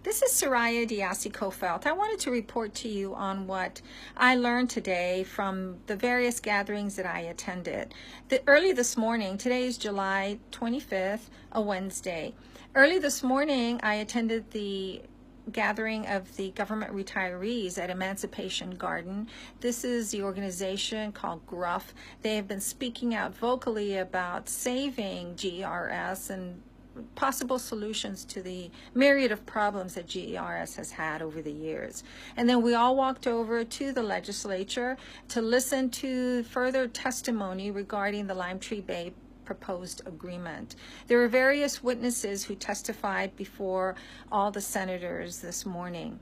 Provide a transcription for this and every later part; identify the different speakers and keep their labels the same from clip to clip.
Speaker 1: This is Soraya Diasi-Kofelt. I wanted to report to you on what I learned today from the various gatherings that I attended. Early this morning, today is July 25th, a Wednesday. Early this morning, I attended the gathering of the government retirees at Emancipation Garden. This is the organization called GRUF. They have been speaking out vocally about saving GERS and possible solutions to the myriad of problems that GERS has had over the years. And then we all walked over to the legislature to listen to further testimony regarding the Limetree Bay proposed agreement. There were various witnesses who testified before all the senators this morning.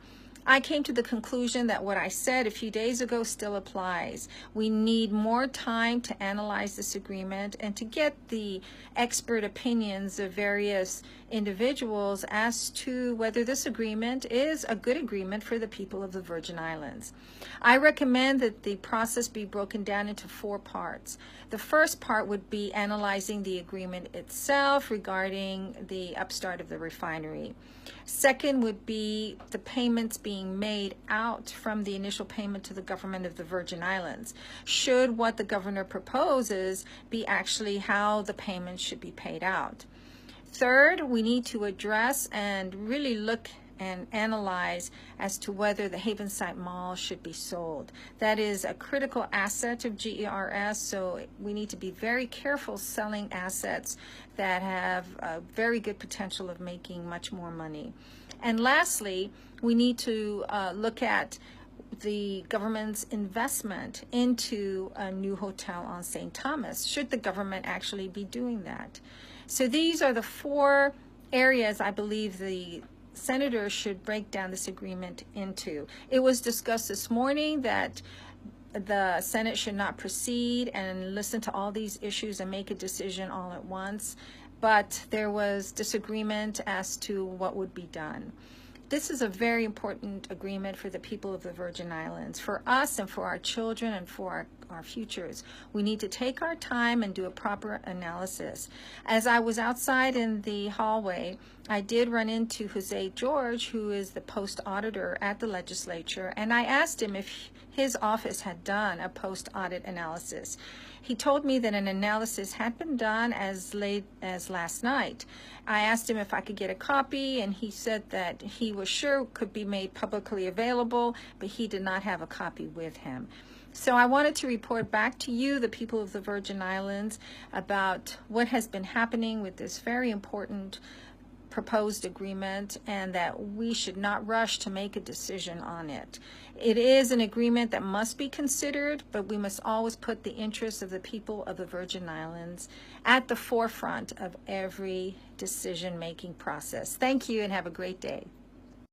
Speaker 1: I came to the conclusion that what I said a few days ago still applies. We need more time to analyze this agreement and to get the expert opinions of various individuals as to whether this agreement is a good agreement for the people of the Virgin Islands. I recommend that the process be broken down into 4 parts. The first part would be analyzing the agreement itself regarding the upstart of the refinery. Second would be the payments being made out from the initial payment to the government of the Virgin Islands. Should what the governor proposes be actually how the payments should be paid out. Third, we need to address and really look and analyze as to whether the Havenside Mall should be sold. That is a critical asset of GERS, so we need to be very careful selling assets that have a very good potential of making much more money. And lastly, we need to look at the government's investment into a new hotel on St. Thomas. Should the government actually be doing that? So these are the 4 areas I believe the senators should break down this agreement into. It was discussed this morning that the Senate should not proceed and listen to all these issues and make a decision all at once, but there was disagreement as to what would be done. This is a very important agreement for the people of the Virgin Islands, for us and for our children and for our futures. We need to take our time and do a proper analysis. As I was outside in the hallway, I did run into Jose George, who is the post auditor at the legislature, and I asked him if his office had done a post audit analysis. He told me that an analysis had been done as late as last night. I asked him if I could get a copy, and he said that he was sure it could be made publicly available, but he did not have a copy with him. So I wanted to report back to you, the people of the Virgin Islands, about what has been happening with this very important proposed agreement, and that we should not rush to make a decision on it. It is an agreement that must be considered, but we must always put the interests of the people of the Virgin Islands at the forefront of every decision-making process. Thank you and have a great day.